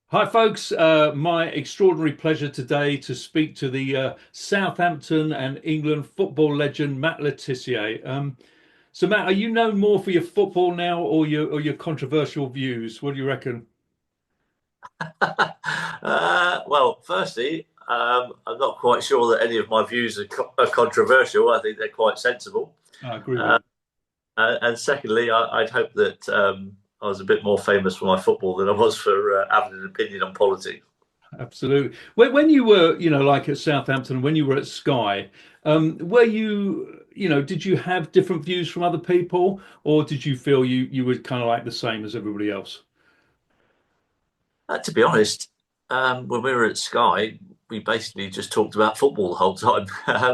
Hi, folks. My extraordinary pleasure today to speak to the Southampton and England football legend, Matt Le Tissier. So, Matt, are you known more for your football now or your controversial views? What do you reckon? Well, firstly, I'm not quite sure that any of my views are controversial. I think they're quite sensible. I agree with Uh, you. and secondly, I'd hope that I was a bit more famous for my football than I was for having an opinion on politics. Absolutely. When you were, like at Southampton, when you were at Sky, were you, did you have different views from other people, or did you feel you were kind of like the same as everybody else? To be honest, when we were at Sky, we basically just talked about football the whole time.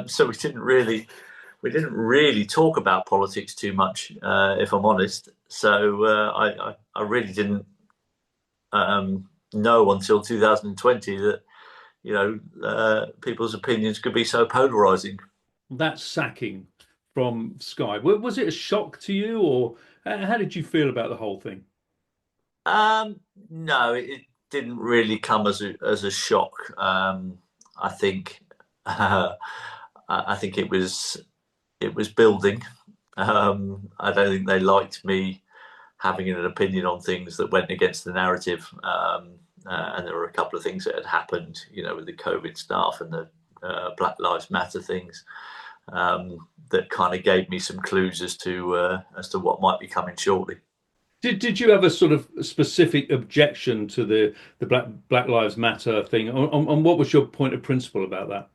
So we didn't really talk about politics too much, if I'm honest. So I really didn't know until 2020 that people's opinions could be so polarizing. That sacking from Sky, was it a shock to you, or how did you feel about the whole thing? No, it didn't really come as a shock. I think I think it was building. I don't think they liked me having an opinion on things that went against the narrative. And there were a couple of things that had happened, with the COVID stuff and the Black Lives Matter things, that kind of gave me some clues as to what might be coming shortly. Did you have a sort of specific objection to the Black Lives Matter thing? On what was your point of principle about that?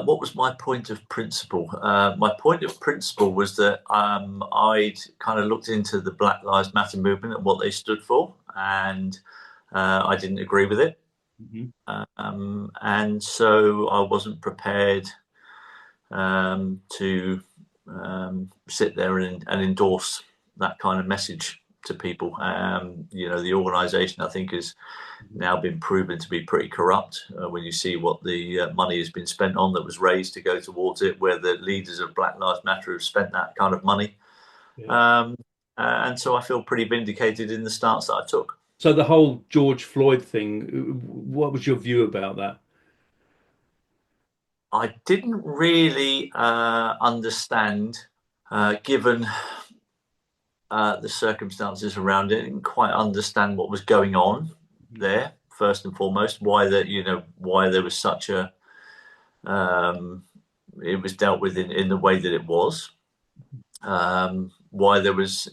What was my point of principle? My point of principle was that I'd kind of looked into the Black Lives Matter movement and what they stood for, and I didn't agree with it. Mhm. And so I wasn't prepared to sit there and endorse that kind of message to people. The organisation, I think, has now been proven to be pretty corrupt when you see what the money has been spent on that was raised to go towards it, where the leaders of Black Lives Matter have spent that kind of money. Yeah. Um, and so I feel pretty vindicated in the stance that I took. So the whole George Floyd thing, what was your view about that? I didn't really understand, given the circumstances around it. I didn't quite understand what was going on there. First and foremost, why there was such a um, it was dealt with in the way that it was. Why there was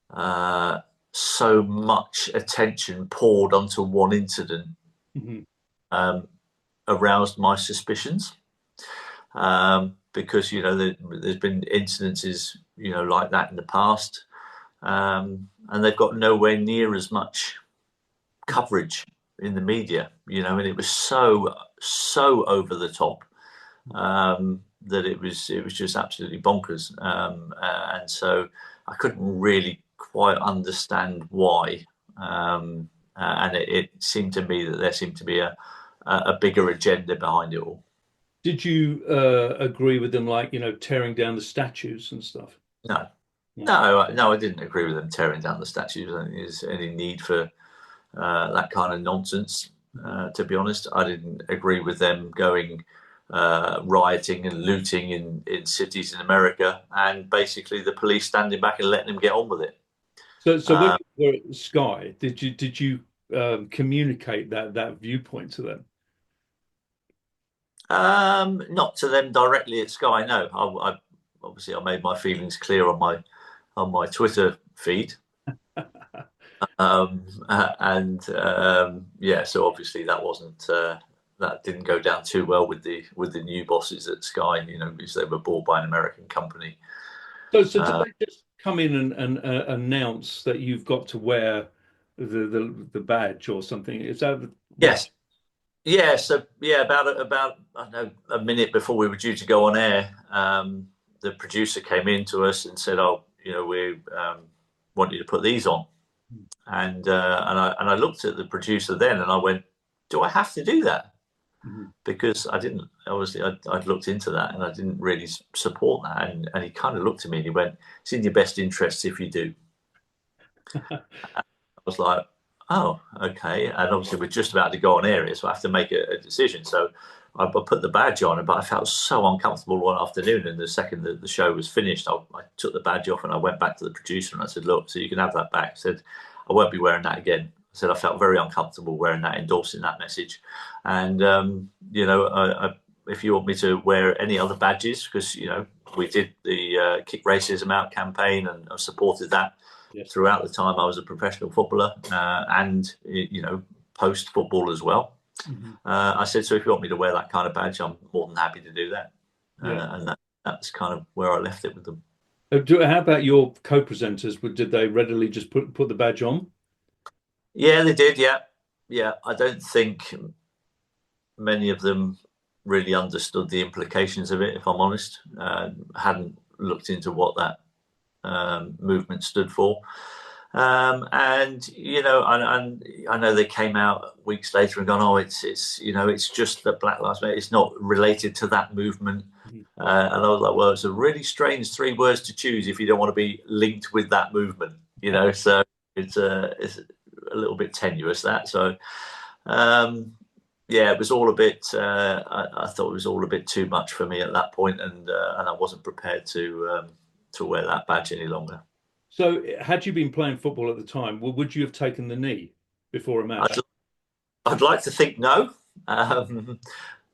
uh, so much attention poured onto one incident Mhm. um, aroused my suspicions. Because there's been incidences like that in the past, and they've got nowhere near as much coverage in the media, and it was so over the top, that it was just absolutely bonkers, and so I couldn't really quite understand why, and it seemed to me that there seemed to be a bigger agenda behind it all. Did you agree with them, like, tearing down the statues and stuff? No, No. no, I didn't agree with them tearing down the statues. I don't think there's any need for that kind of nonsense. To be honest, I didn't agree with them going rioting and looting in cities in America, and basically the police standing back and letting them get on with it. So when Um, you were at Sky, did you communicate that viewpoint to them? not to them directly at Sky. No, obviously I made my feelings clear on my Twitter feed. And yeah, so obviously that didn't go down too well with the new bosses at Sky, because they were bought by an American company. So did Uh, they just come in and announce that you've got to wear the badge or something? Is that what? yes, yeah. So yeah, about I don't know, a minute before we were due to go on air, the producer came in to us and said, "Oh, we want you to put these on." And I looked at the producer then and I went, "Do I have to do that?" Mhm. Because I didn't. Obviously, I'd looked into that and I didn't really support that. And he kind of looked at me and he went, "It's in your best interests if you do." I was like, oh, okay. And obviously, we're just about to go on air, so I have to make a decision. So I put the badge on, but I felt so uncomfortable one afternoon. And the second that the show was finished, I took the badge off and I went back to the producer and I said, "Look, so you can have that back." I said, "I won't be wearing that again." I said, "I felt very uncomfortable wearing that, endorsing that message." And if you want me to wear any other badges, because we did the Kick Racism Out campaign, and I've supported that Yes. throughout the time I was a professional footballer, and post football as well. Mm-hmm. I said, so if you want me to wear that kind of badge, I'm more than happy to do that. Yeah. And that's kind of where I left it with them. How about your co-presenters? Did they readily just put the badge on? Yeah, they did. Yeah, yeah. I don't think many of them really understood the implications of it. If I'm honest, hadn't looked into what that movement stood for. And I know they came out weeks later and gone, oh, it's just that Black Lives Matter. It's not related to that movement. Mhm. And I was like, well, it's a really strange three words to choose if you don't want to be linked with that movement. So it's a little bit tenuous, that. So yeah, it was all a bit. I thought it was all a bit too much for me at that point, and I wasn't prepared to wear that badge any longer. So, had you been playing football at the time, would you have taken the knee before a I'd, match? I'd like to think no, um,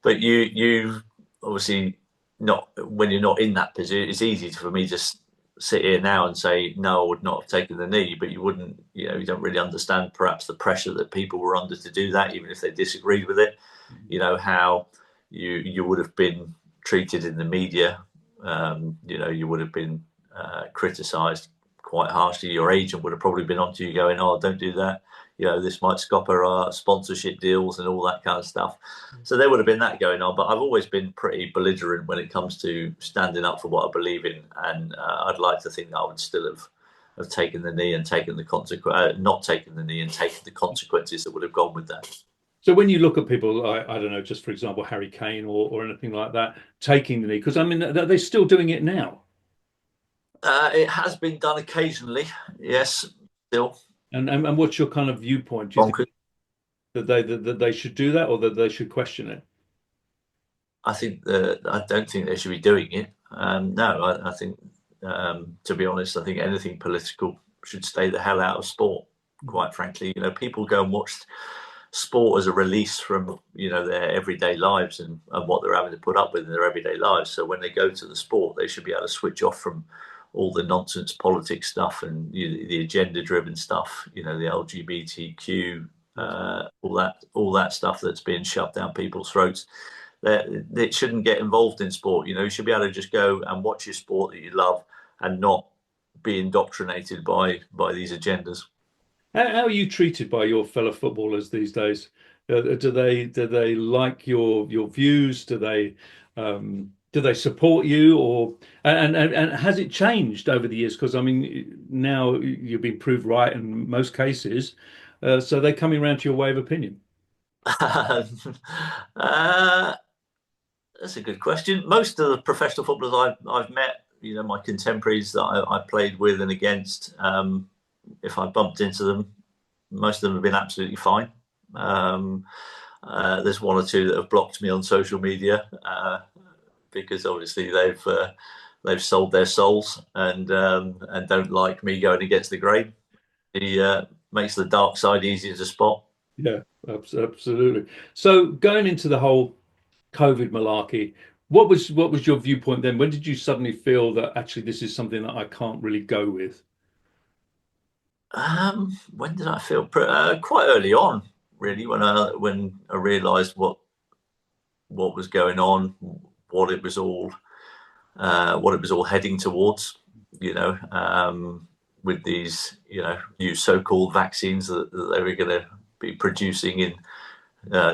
but you obviously not when you're not in that position. It's easy for me to sit here now and say no, I would not have taken the knee, but you wouldn't. You don't really understand perhaps the pressure that people were under to do that, even if they disagreed with it. How you would have been treated in the media. You would have been criticised quite harshly. Your agent would have probably been onto you going, "Oh, don't do that. This might scupper our sponsorship deals and all that kind of stuff." So there would have been that going on. But I've always been pretty belligerent when it comes to standing up for what I believe in, and I'd like to think that I would still have taken the knee and taken the not taken the knee and taken the consequences that would have gone with that. So, when you look at people, I don't know, just for example, Harry Kane or anything like that, taking the knee, because I mean, they're still doing it now. It has been done occasionally, yes, still. And what's your kind of viewpoint? Do you think Bonkers. that they should do that, or that they should question it? I don't think they should be doing it. No, I think, to be honest, I think anything political should stay the hell out of sport. Quite frankly, people go and watch sport as a release from their everyday lives and what they're having to put up with in their everyday lives. So when they go to the sport, they should be able to switch off from all the nonsense politics stuff and the agenda-driven stuff. The LGBTQ, all that stuff that's being shoved down people's throats. It shouldn't get involved in sport. You should be able to just go and watch your sport that you love and not be indoctrinated by these agendas. How are you treated by your fellow footballers these days? Do they like your views? Do they support you, or and has it changed over the years? Because I mean, now you've been proved right in most cases, so they're coming around to your way of opinion. uh, that's a good question. Most of the professional footballers I've met, my contemporaries that I played with and against, if I bumped into them, most of them have been absolutely fine. There's one or two that have blocked me on social media because obviously they've sold their souls and don't like me going against the grain. He makes the dark side easier to spot. Yeah, absolutely. So going into the whole COVID malarkey, what was your viewpoint then? When did you suddenly feel that actually this is something that I can't really go with? When did I feel? Quite early on, really, when I realised what was going on, what it was all heading towards. With these new so-called vaccines that they were going to be producing in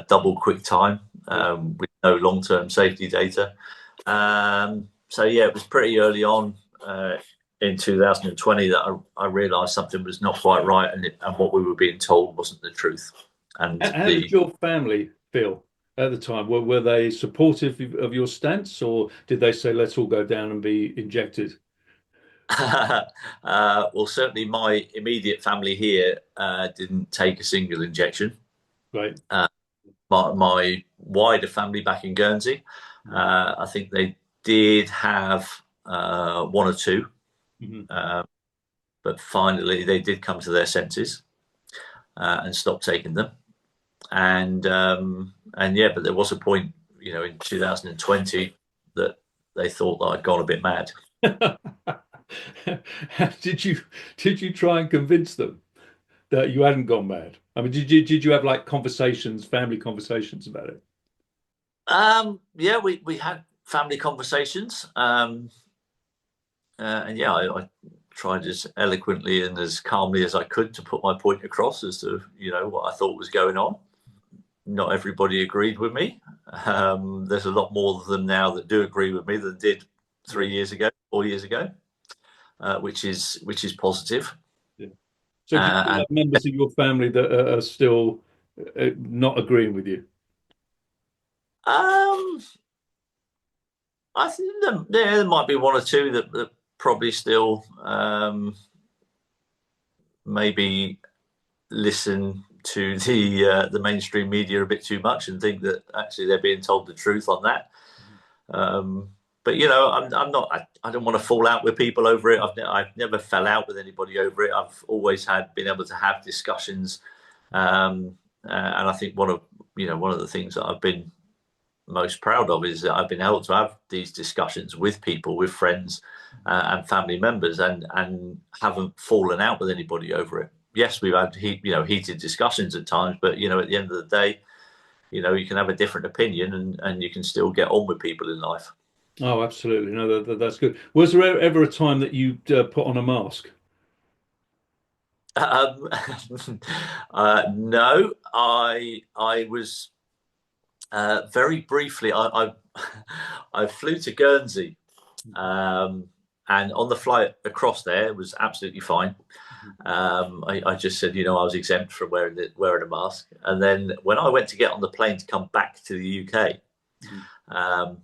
double quick time with no long-term safety data. So yeah, it was pretty early on in 2020 that I realised something was not quite right, and what we were being told wasn't the truth. And How did your family feel at the time? Were they supportive of your stance, or did they say, let's all go down and be injected? Well, certainly my immediate family here didn't take a single injection. Right. My wider family back in Guernsey, I think they did have one or two, Mhm. but finally they did come to their senses and stop taking them. And yeah, but there was a point, in 2020 that they thought that I'd gone a bit mad. Did you did you try and convince them that you hadn't gone mad? I mean, did you have like conversations, family conversations about it? Yeah, we had family conversations, and yeah, I tried as eloquently and as calmly as I could to put my point across as to what I thought was going on. Not everybody agreed with me. There's a lot more of them now that do agree with me than did Yeah, 3 years ago, 4 years ago, which is positive. yeah. So do you still And have members of your family that are still not agreeing with you? um, I think there might be one or two that probably still maybe listen to the mainstream media a bit too much and think that actually they're being told the truth on that. Um, but I'm not. I don't want to fall out with people over it. I've never fell out with anybody over it. I've always been able to have discussions, and I think one of the things that I've been most proud of is that I've been able to have these discussions with people, with friends, and family members, and haven't fallen out with anybody over it. Yes, we've had heated discussions at times, but at the end of the day, you can have a different opinion and you can still get on with people in life. Oh, absolutely. No, that's good. Was there ever a time that you put on a mask? Um, no, I was very briefly. I flew to Guernsey, um, and on the flight across there it was absolutely fine. I just said, I was exempt from wearing a mask. And then when I went to get on the plane to come back to the UK, Mhm. um,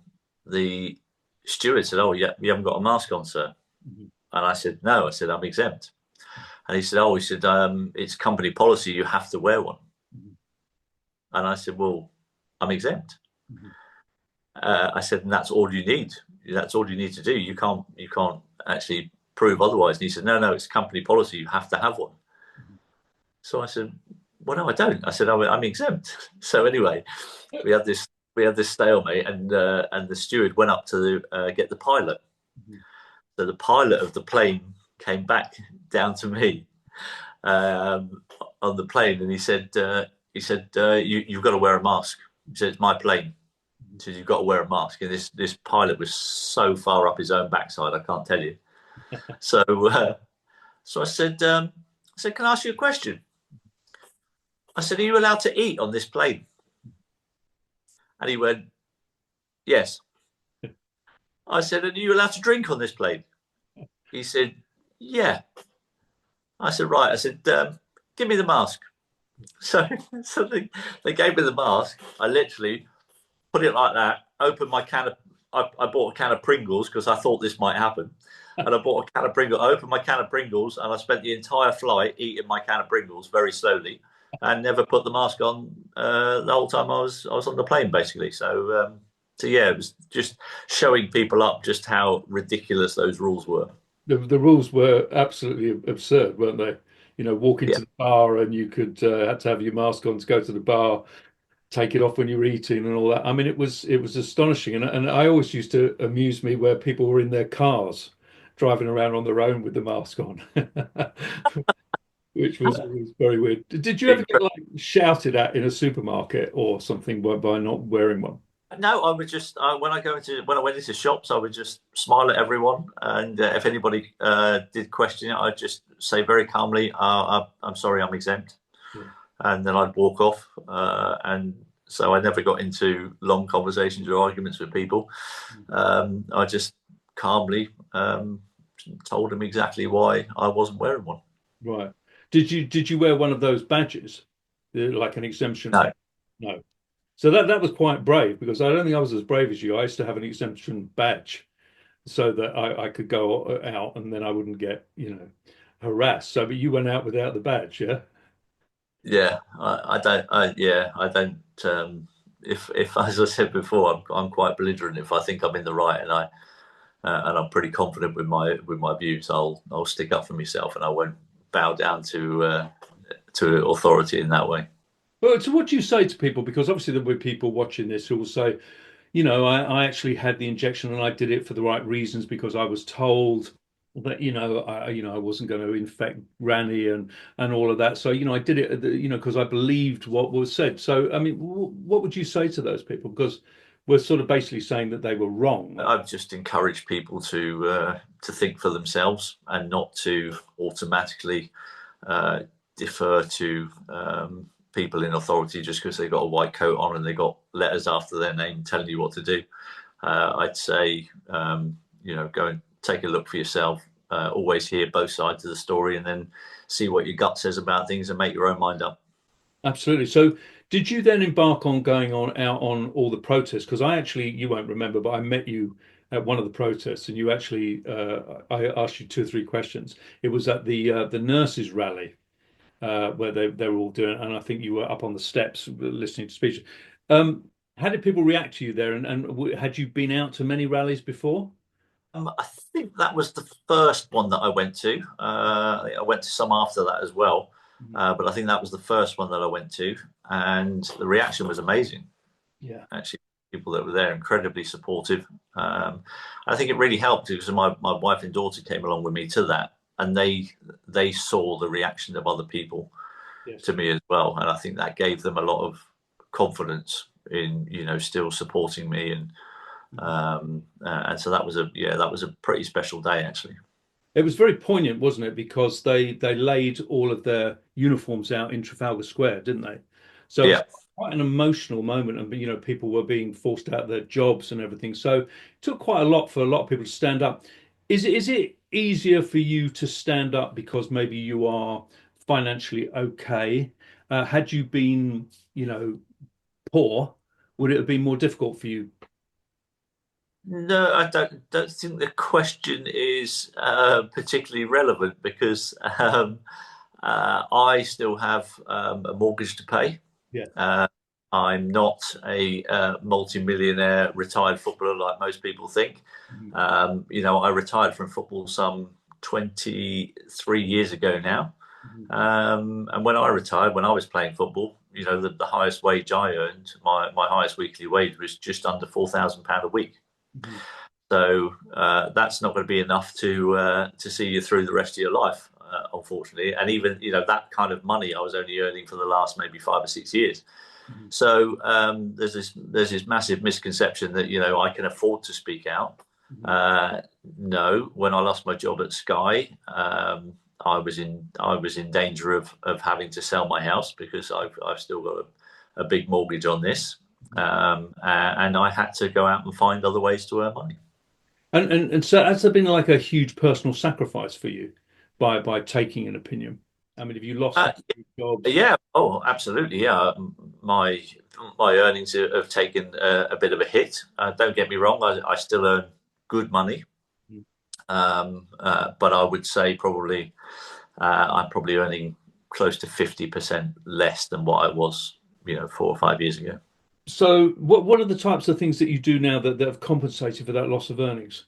the steward said, "Oh, yeah, you haven't got a mask on, sir." Mhm. And I said, "No." I said, "I'm exempt." And he said, "Oh," he said, "it's company policy. You have to wear one." Mhm. And I said, "Well, I'm exempt." Mhm. I said, "And that's all you need. That's all you need to do. You can't actually prove otherwise." And he said, "No, no, it's company policy. You have to have one." Mhm. So I said, "Well, no, I don't." I said, "I'm exempt." So anyway, we had this we had this stalemate, and the steward went up to get the pilot. Mhm. So the pilot of the plane came back down to me um, on the plane, and he said, you've got to wear a mask. He said, "It's my plane." He said, "You've got to wear a mask." And this pilot was so far up his own backside, I can't tell you. So so I said, "Can I ask you a question?" I said, "Are you allowed to eat on this plane?" And he went, "Yes." I said, "And are you allowed to drink on this plane?" He said, "Yeah." I said, "Right." I said, "Give me the mask." So, so they gave me the mask. I literally put it like that, opened my can of, I bought a can of Pringles because I thought this might happen. And I bought a can of Pringles, I opened my can of Pringles, and I spent the entire flight eating my can of Pringles very slowly and never put the mask on the whole time I was on the plane, basically. So yeah, it was just showing people up just how ridiculous those rules were. The rules were absolutely absurd, weren't they? Walk Yeah. into the bar and you could had to have your mask on to go to the bar, take it off when you're eating and all that. I mean, it was astonishing, and I always used to amuse me where people were in their cars driving around on their own with the mask on, which was always very weird. Did you ever get like shouted at in a supermarket or something by not wearing one? No, I would just when I went into shops, I would just smile at everyone, and if anybody did question it, I'd just say very calmly, "I'm sorry, I'm exempt," Yeah. and then I'd walk off. And so I never got into long conversations or arguments with people. I just calmly told them exactly why I wasn't wearing one. Right. Did you wear one of those badges, like an exemption No, badge? No. So that was quite brave because I don't think I was as brave as you. I used to have an exemption badge, so that I could go out and then I wouldn't get, harassed. So, but you went out without the badge, yeah? Yeah, I don't. I don't. If as I said before, I'm quite belligerent. If I think I'm in the right and I'm pretty confident with my views, I'll stick up for myself and I won't bow down to authority in that way. Well, so what do you say to people? Because obviously there will be people watching this who will say, I actually had the injection and I did it for the right reasons because I was told that, I wasn't going to infect Granny and all of that. So, I did it, because I believed what was said. So, I mean, what would you say to those people? Because we're sort of basically saying that they were wrong. I've just encouraged people to think for themselves and not to automatically uh, defer to people in authority just because they got a white coat on and they got letters after their name telling you what to do. I'd say, go and take a look for yourself. Always hear both sides of the story and then see what your gut says about things and make your own mind up. Absolutely. So, did you then embark on going on out on all the protests? Because you won't remember, but I met you at one of the protests, and you actually, I asked you two or three questions. It was at the nurses' rally where they were all doing, and I think you were up on the steps listening to speeches. How did people react to you there? And had you been out to many rallies before? I think that was the first one that I went to. I went to some after that as well, Mhm. but I think that was the first one that I went to, and the reaction was amazing. Yeah. Actually, people that were there incredibly supportive. I think it really helped because my wife and daughter came along with me to that, and they saw the reaction of other people Yes. to me as well, and I think that gave them a lot of confidence in still supporting me Mhm. and so that was a pretty special day actually. It was very poignant, wasn't it? Because they laid all of their uniforms out in Trafalgar Square, didn't they? So it was Yeah. quite an emotional moment, and people were being forced out of their jobs and everything. So it took quite a lot for a lot of people to stand up. Is it easier for you to stand up because maybe you are financially okay? Had you been, poor, would it have been more difficult for you? No, I don't think the question is particularly relevant because I still have a mortgage to pay. Yeah. uh, I'm not a multi-millionaire retired footballer like most people think. Mhm. I retired from football some 23 years ago now. Mhm. And when I retired, when I was playing football, the highest wage I earned, my highest weekly wage was just under £4,000 a week. Mhm. So that's not going to be enough to see you through the rest of your life, unfortunately. And even that kind of money I was only earning for the last maybe 5 or 6 years. Mhm. So there's this massive misconception that I can afford to speak out. Mhm. Uh, no, when I lost my job at Sky, I was in danger of having to sell my house because I've still got a big mortgage on this, and I had to go out and find other ways to earn money. And so has there been like a huge personal sacrifice for you by taking an opinion? I mean, if you lost Uh, half your jobs, yeah, oh, absolutely, yeah. My earnings have taken a bit of a hit. Don't get me wrong, I still earn good money, but I would say probably I'm probably earning close to 50% less than what I was, 4 or 5 years ago. so what are the types of things that you do now that have compensated for that loss of earnings?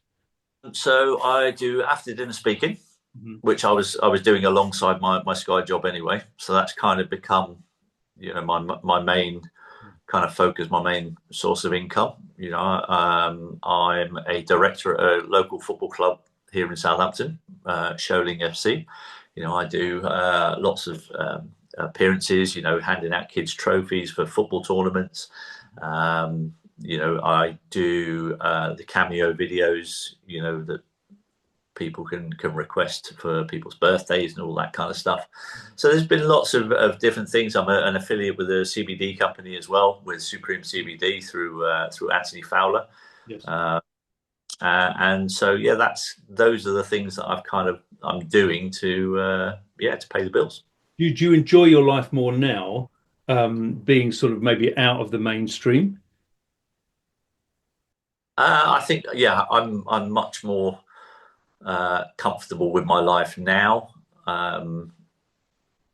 So I do after dinner speaking, Mhm. which I was doing alongside my Sky job anyway. So that's kind of become, my main kind of focus, my main source of income. I'm a director at a local football club here in Southampton, Sholing FC. I do lots of appearances, handing out kids trophies for football tournaments. I do the cameo videos, that people can request for people's birthdays and all that kind of stuff. So there's been lots of different things. I'm an affiliate with a CBD company as well, with Supreme CBD through Anthony Fowler. Yes. Uh, and so yeah, those are the things that I'm doing to pay the bills. Do you enjoy your life more now, being sort of maybe out of the mainstream? I think, yeah, I'm much more comfortable with my life now. Um,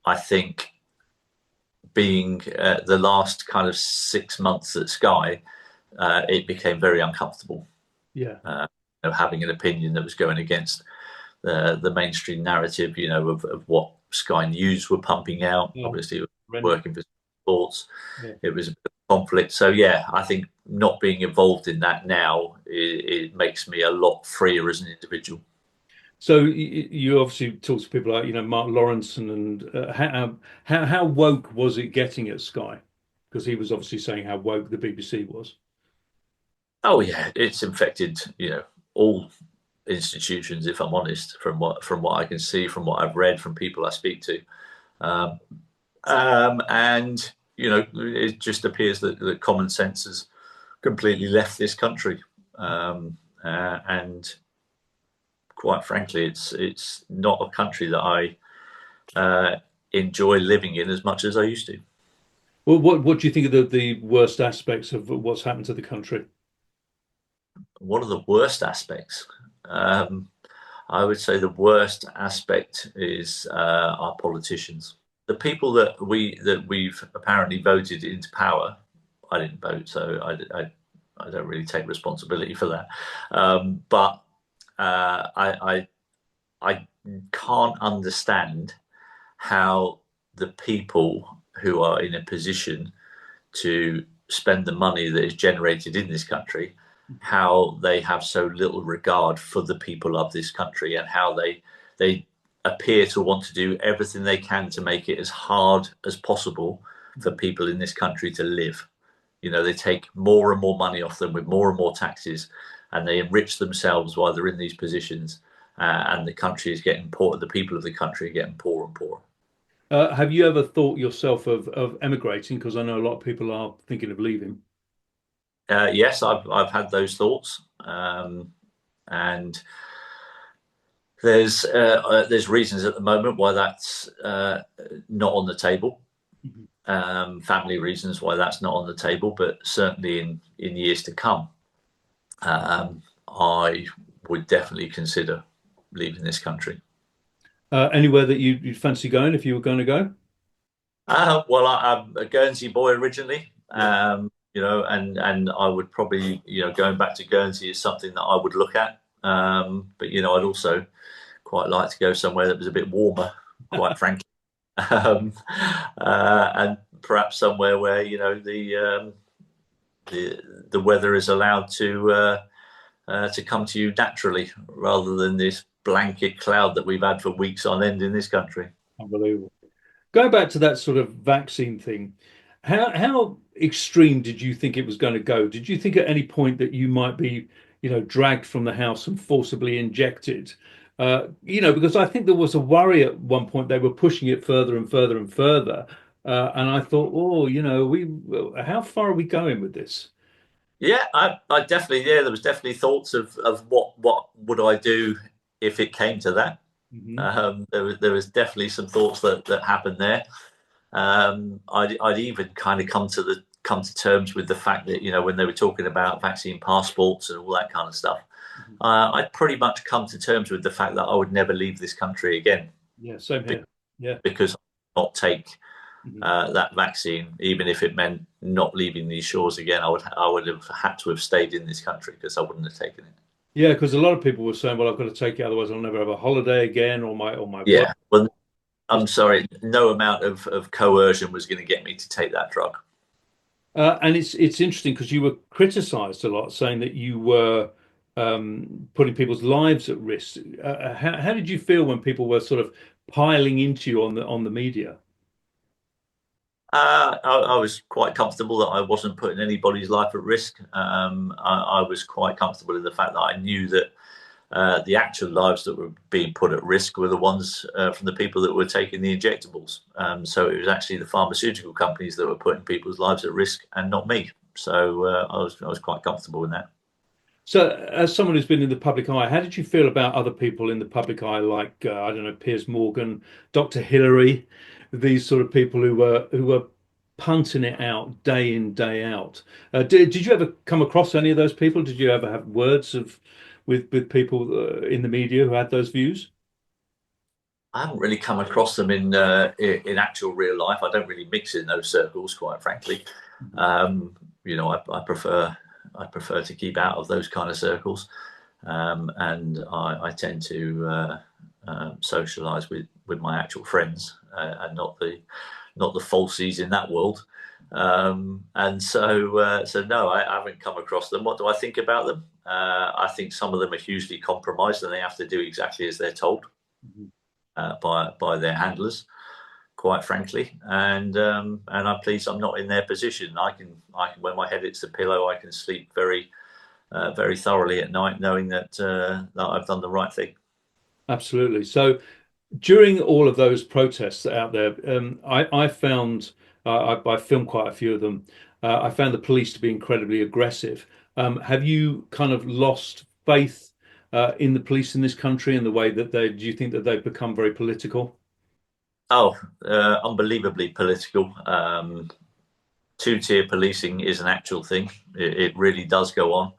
I think being the last kind of 6 months at Sky, it became very uncomfortable. Yeah. Having an opinion that was going against the mainstream narrative, of what Sky News were pumping out. Yeah. Obviously, Horrendous. working for sports, Yeah. it was a bit of conflict. So yeah, I think not being involved in that now, it makes me a lot freer as an individual. So you obviously talk to people like, Mark Lawrence and how woke was it getting at Sky? Because he was obviously saying how woke the BBC was. Oh yeah, it's infected, all institutions. If I'm honest, from what I can see, from what I've read, from people I speak to, um, and it just appears that common sense has completely left this country, and quite frankly, it's not a country that I enjoy living in as much as I used to. Well, what do you think of the worst aspects of what's happened to the country? One of the worst aspects, um, I would say, the worst aspect is our politicians, the people that we've apparently voted into power. I didn't vote, so I don't really take responsibility for that. But I can't understand how the people who are in a position to spend the money that is generated in this country, how they have so little regard for the people of this country, and how they appear to want to do everything they can to make it as hard as possible for people in this country to live. They take more and more money off them with more and more taxes, and they enrich themselves while they're in these positions. And the country is getting poor. The people of the country are getting poorer and poorer. Have you ever thought yourself of emigrating? Because I know a lot of people are thinking of leaving. Yes, I've had those thoughts, and there's reasons at the moment why that's not on the table. Mhm. Family reasons why that's not on the table, but certainly in years to come, I would definitely consider leaving this country. Anywhere that you'd fancy going if you were going to go? Well, I'm a Guernsey boy originally, Yeah. and I would probably, going back to Guernsey is something that I would look at. But I'd also quite like to go somewhere that was a bit warmer, quite frankly, um, and perhaps somewhere where the weather is allowed to come to you naturally, rather than this blanket cloud that we've had for weeks on end in this country. Unbelievable. Going back to that sort of vaccine thing, how extreme did you think it was going to go? Did you think at any point that you might be, dragged from the house and forcibly injected? Because I think there was a worry at one point they were pushing it further and further and further, and I thought, oh, how far are we going with this? Yeah, I definitely, yeah, there was definitely thoughts of what would I do if it came to that. Hmm. There was definitely some thoughts that happened there. I'd even kind of come to terms with the fact that when they were talking about vaccine passports and all that kind of stuff, I'd pretty much come to terms with the fact that I would never leave this country again, Yeah, same here. Yeah. because I would not take Mhm. that vaccine, even if it meant not leaving these shores again. I would have had to have stayed in this country, because I wouldn't have taken it. Yeah, because a lot of people were saying, "Well, I've got to take it, otherwise I'll never have a holiday again, or my work." Yeah, well, I'm sorry, no amount of coercion was going to get me to take that drug. And it's interesting because you were criticised a lot, saying that you were putting people's lives at risk. How did you feel when people were sort of piling into you on the media? I was quite comfortable that I wasn't putting anybody's life at risk. I was quite comfortable in the fact that I knew that the actual lives that were being put at risk were the ones from the people that were taking the injectables. So it was actually the pharmaceutical companies that were putting people's lives at risk, and not me. So I was quite comfortable in that. So, as someone who's been in the public eye, how did you feel about other people in the public eye, like I don't know, Piers Morgan, Dr. Hillary, these sort of people who were punting it out day in, day out. Did you ever come across any of those people? Did you ever have words of with people in the media who had those views? I haven't really come across them in actual real life. I don't really mix in those circles, quite frankly. You know, I prefer to keep out of those kind of circles, and I tend to socialise with my actual friends, and not the falsies in that world. And so no, I haven't come across them. What do I think about them? I think some of them are hugely compromised, and they have to do exactly as they're told by their handlers, quite frankly. And I'm pleased I'm not in their position. I can when my head hits the pillow, I can sleep very thoroughly at night, knowing that I've done the right thing. Absolutely. So during all of those protests out there, I found I filmed quite a few of them. I found the police to be incredibly aggressive. Have you kind of lost faith in the police in this country and the way that do you think that they've become very political? Oh, unbelievably political. Two-tier policing is an actual thing. It really does go on.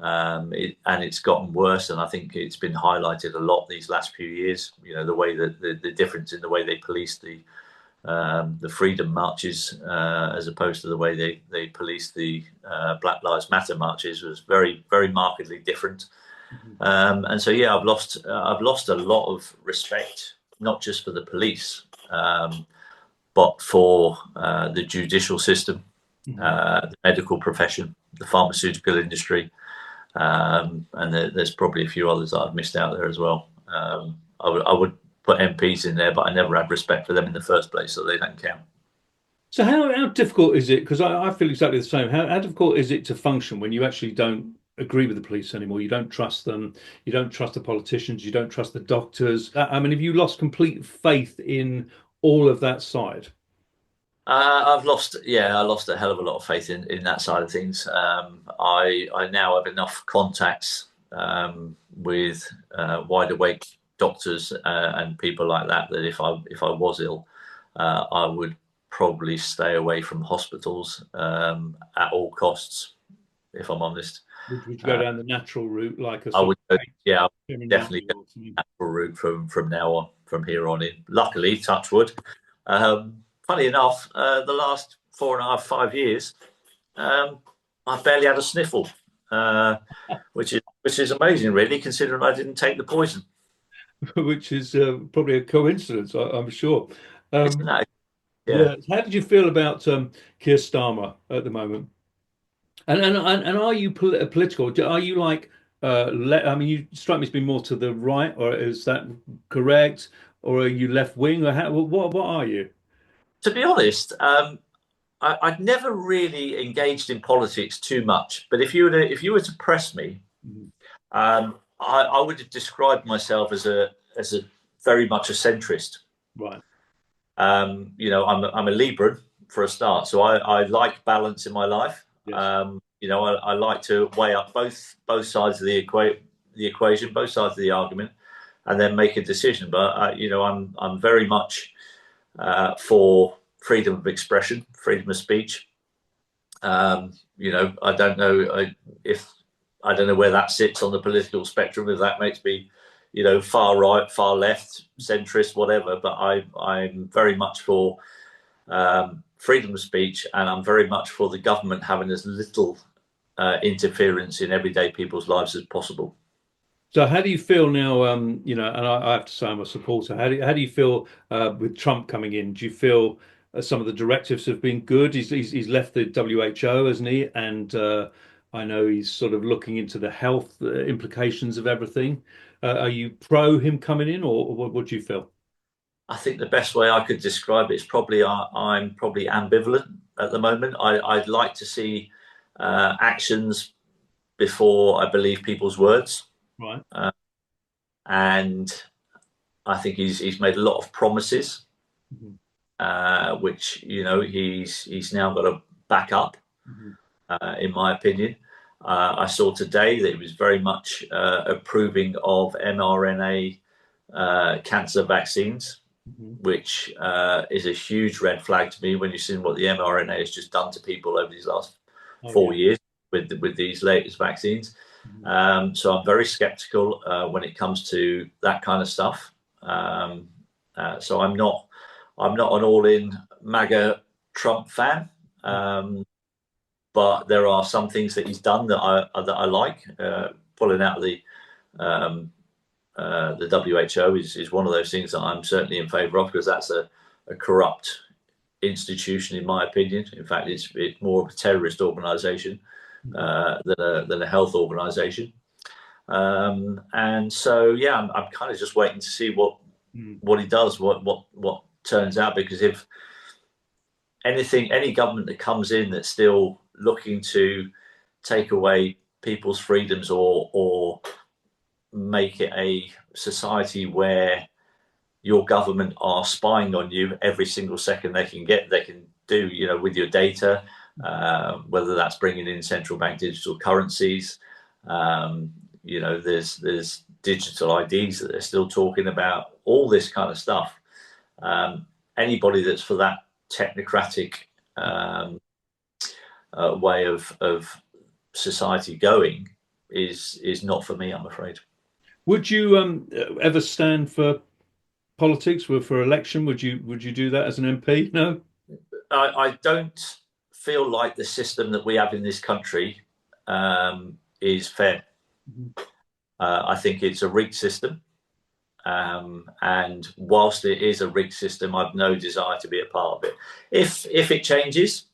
And it's gotten worse, and I think it's been highlighted a lot these last few years. You know, the way that the difference in the way they police the freedom marches, as opposed to the way they police the Black Lives Matter marches, was very markedly different. And so yeah, I've lost a lot of respect, not just for the police, but for the judicial system, the medical profession, the pharmaceutical industry. And there's probably a few others that I've missed out there as well. I would put MPs in there, but I never had respect for them in the first place, so they don't count. So how difficult is it? Because I feel exactly the same. How difficult is it to function when you actually don't agree with the police anymore? You don't trust them. You don't trust the politicians. You don't trust the doctors. I mean, have you lost complete faith in all of that side? I lost a hell of a lot of faith in that side of things. I now have enough contacts with wide awake doctors and people like that if I was ill, I would probably stay away from hospitals at all costs, if I'm honest. Would you go down the natural route, like a I sort would, of yeah, I would definitely go natural route from now on, from here on in. Luckily, touch wood. Funny enough, the last 4.5, 5 years, I barely had a sniffle, which is amazing, really, considering I didn't take the poison. which is probably a coincidence, I'm sure. Isn't that? Yeah. Yeah. How did you feel about Kier Starmer at the moment? And are you political? Are you like I mean, you strike me as being more to the right, or is that correct? Or are you left wing, or what are you? To be honest, I'd never really engaged in politics too much. But if you were to press me, Mhm. I would have described myself as a very much a centrist. Right. You know, I'm a Libran for a start, so I like balance in my life. Yes. You know, I like to weigh up both sides of the equation, both sides of the argument, and then make a decision. But you know, I'm very much for freedom of expression, freedom of speech. You know, I don't know if I don't know where that sits on the political spectrum. If that makes me, you know, far right, far left, centrist, whatever. But I'm very much for freedom of speech, and I'm very much for the government having as little interference in everyday people's lives as possible. So how do you feel now? You know, and I have to say I'm a supporter. How do you feel with Trump coming in? Do you feel some of the directives have been good? He's left the WHO, hasn't he? And I know he's sort of looking into the health implications of everything. Are you pro him coming in, or what do you feel? I think the best way I could describe it is probably I'm probably ambivalent at the moment. I'd like to see actions before I believe people's words, Right. and I think he's made a lot of promises, Mhm. which you know he's now got to back up, Mhm. in my opinion. I saw today that he was very much approving of mRNA cancer vaccines. which is a huge red flag to me when you've seen what the mRNA has just done to people over these last 4 years with these latest vaccines. So I'm very skeptical when it comes to that kind of stuff. So I'm not an all-in MAGA Trump fan, but there are some things that he's done that I like. Pulling out of the WHO is one of those things that I'm certainly in favour of, because that's a corrupt institution, in my opinion. In fact, it's more of a terrorist organisation than a health organisation. And so, yeah, I'm kind of just waiting to see what he does, what turns out, because if any government that comes in that's still looking to take away people's freedoms or make it a society where your government are spying on you every single second they can do, with your data, whether that's bringing in central bank digital currencies, there's digital IDs that they're still talking about, all this kind of stuff. Anybody that's for that technocratic way of society going is not for me, I'm afraid. Would you ever stand for politics, for election? Would you do that as an MP? No, I don't feel like the system that we have in this country is fair. I think it's a rigged system, and whilst it is a rigged system, I've no desire to be a part of it. If it changes,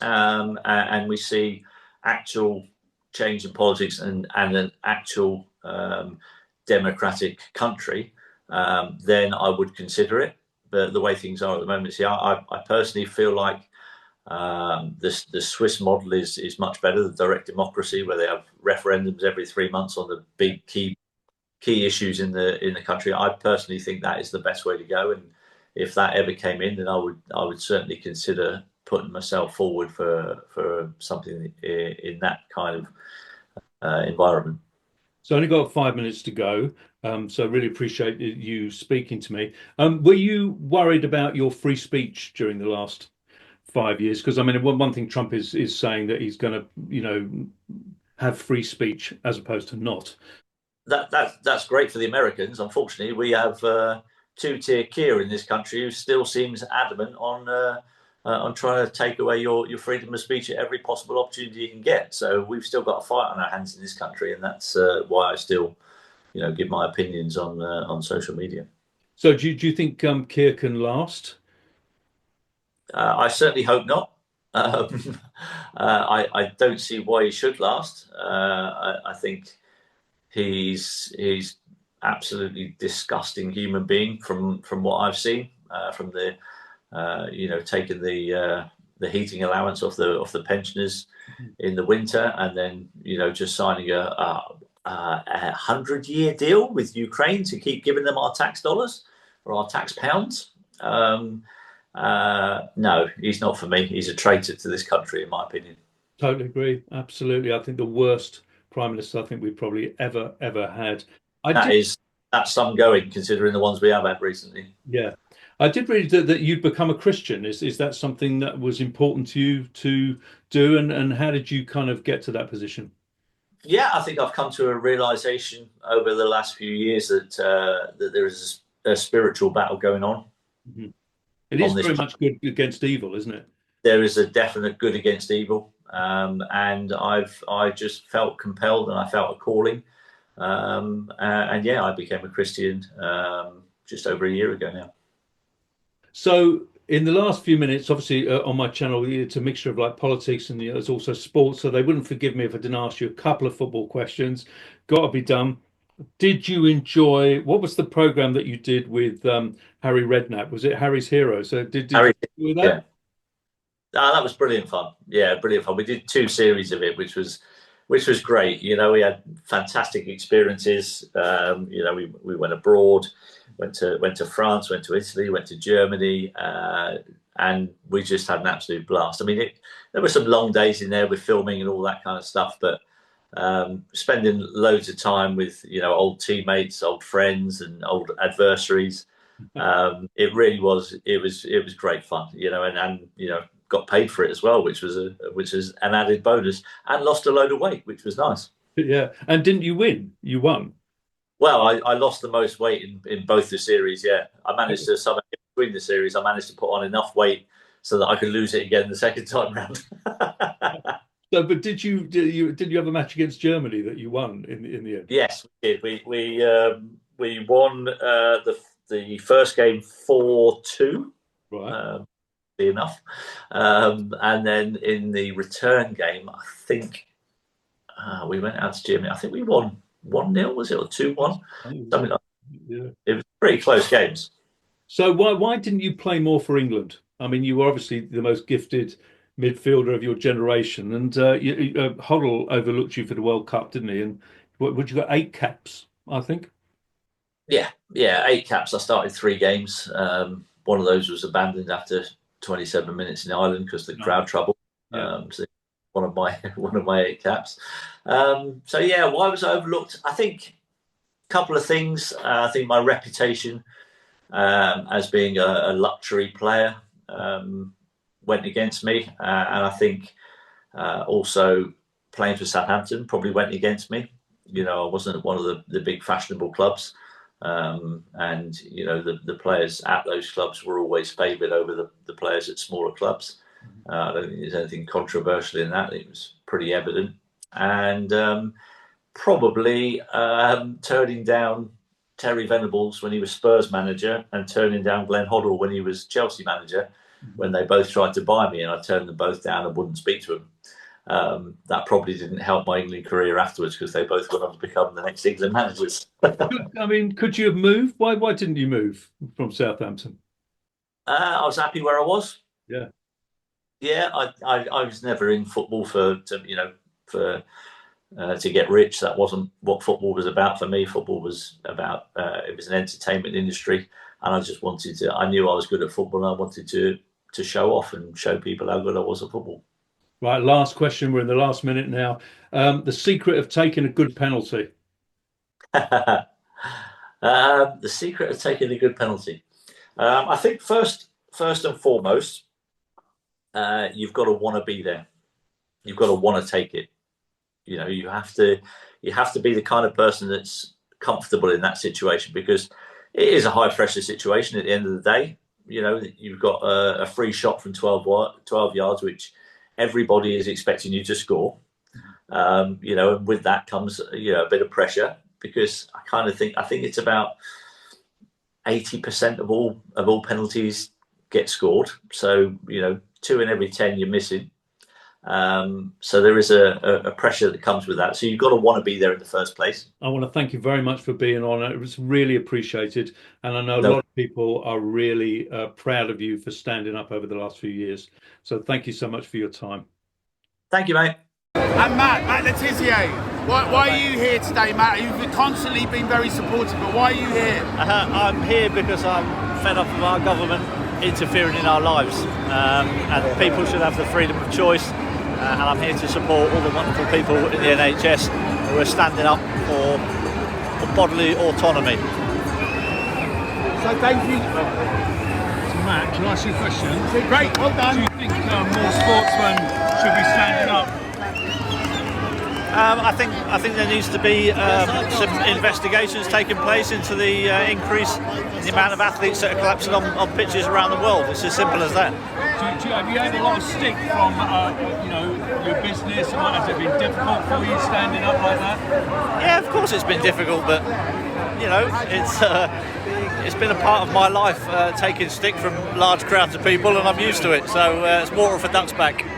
and we see actual change in politics and an actual democratic country, then I would consider it. But the way things are at the moment, I personally feel like the Swiss model is much better, the direct democracy, where they have referendums every 3 months on the big key issues in the country. I personally think that is the best way to go, and if that ever came in, then I would certainly consider putting myself forward for something in that kind of environment. So I only got 5 minutes to go, so I really appreciate you speaking to me. Were you worried about your free speech during the last 5 years? Because I mean, one thing Trump is saying that he's going to, have free speech as opposed to not. That's great for the Americans. Unfortunately, we have two-tier Kier in this country who still seems adamant on trying to take away your freedom of speech at every possible opportunity you can get. So we've still got a fight on our hands in this country, and that's why I still, give my opinions on social media. So do you think Kier can last? I certainly hope not. I don't see why he should last. I think he's absolutely disgusting human being from what I've seen, from the taking the heating allowance off the pensioners in the winter, and then just signing a 100-year deal with Ukraine to keep giving them our tax dollars or our tax pounds. No, he's not for me. He's a traitor to this country, in my opinion. Totally agree. Absolutely. I think the worst prime minister I think we've probably ever had. That's some going, considering the ones we have had recently. Yeah. I did read that you'd become a Christian. Is that something that was important to you to do? And how did you kind of get to that position? Yeah, I think I've come to a realization over the last few years that there is a spiritual battle going on. Mm-hmm. It is very much good against evil, isn't it? There is a definite good against evil, and I just felt compelled, and I felt a calling, and yeah, I became a Christian just over a year ago now. So in the last few minutes, obviously on my channel, it's a mixture of like politics and there's also sports. So they wouldn't forgive me if I didn't ask you a couple of football questions. Got to be done. Did you enjoy, what was the program that you did with Harry Redknapp? Was it Harry's Hero? So did you enjoy that? Yeah. That was brilliant fun. Yeah, brilliant fun. We did 2 series of it, which was great. We had fantastic experiences. We went abroad, went to France, went to Italy, went to Germany, and we just had an absolute blast. I mean, there were some long days in there with filming and all that kind of stuff, but spending loads of time with old teammates, old friends, and old adversaries It really was. It was great fun, and got paid for it as well, which was an added bonus, and lost a load of weight, which was nice. Yeah. And didn't you win? You won. Well, I lost the most weight in both the series. Yeah, I managed to somehow between the series. I managed to put on enough weight so that I could lose it again the second time round. So, but did you have a match against Germany that you won in the end? Yes, we did. We won the first game 4-2. Right. Enough, and then in the return game, I think we went out to Germany. I think we won 1-0, was it, or 2-1? Something like that. Yeah. It was pretty close games. So why didn't you play more for England? I mean, you were obviously the most gifted midfielder of your generation, and Hoddle overlooked you for the World Cup, didn't he? And what you got 8 caps, I think. Yeah, 8 caps. I started 3 games. One of those was abandoned after 27 minutes in Ireland because the crowd trouble. Yeah. So one of my 8 caps. So yeah, why was I overlooked? I think a couple of things. I think my reputation as being a luxury player went against me, and I think also playing for Southampton probably went against me. I wasn't at one of the big fashionable clubs, and the players at those clubs were always favoured over the players at smaller clubs. I don't think there's anything controversial in that. It was pretty evident, and probably turning down Terry Venables when he was Spurs manager and turning down Glenn Hoddle when he was Chelsea manager, when they both tried to buy me and I turned them both down and wouldn't speak to them. That probably didn't help my England career afterwards because they both went on to become the next England managers. I mean, could you have moved? Why didn't you move from Southampton? I was happy where I was. Yeah. Yeah, I was never in football to get rich. That wasn't what football was about for me. Football was about it was an entertainment industry, and I just wanted to. I knew I was good at football, and I wanted to show off and show people how good I was at football. Right, last question. We're in the last minute now. The secret of taking a good penalty. The secret of taking a good penalty. I think first and foremost, you've got to want to be there. You've got to want to take it. You have to be the kind of person that's comfortable in that situation, because it is a high pressure situation at the end of the day. You've got a free shot from 12 yards, which everybody is expecting you to score. And with that comes a bit of pressure, because I think it's about 80% of all penalties get scored. So 2 in every 10 you're missing. So there is a pressure that comes with that. So you've got to want to be there in the first place. I want to thank you very much for being on. It was really appreciated. And I know a lot of people are really proud of you for standing up over the last few years. So thank you so much for your time. Thank you, mate. And Matt Le Tissier, why are you here today, Matt? You've constantly been very supportive, but why are you here? I'm here because I'm fed up with our government interfering in our lives, and people should have the freedom of choice. And I'm here to support all the wonderful people in the NHS who are standing up for bodily autonomy. So thank you. So Matt, can I ask you a question? Great, well done. Do you think more sportsmen should be standing up? I think there needs to be some investigations taking place into the increase in the amount of athletes that are collapsing on pitches around the world. It's as simple as that. Have you had a lot of stick from your business? Has it been difficult for you standing up like that? Yeah, of course it's been difficult, but it's been a part of my life, taking stick from large crowds of people, and I'm used to it. So it's water off a duck's back.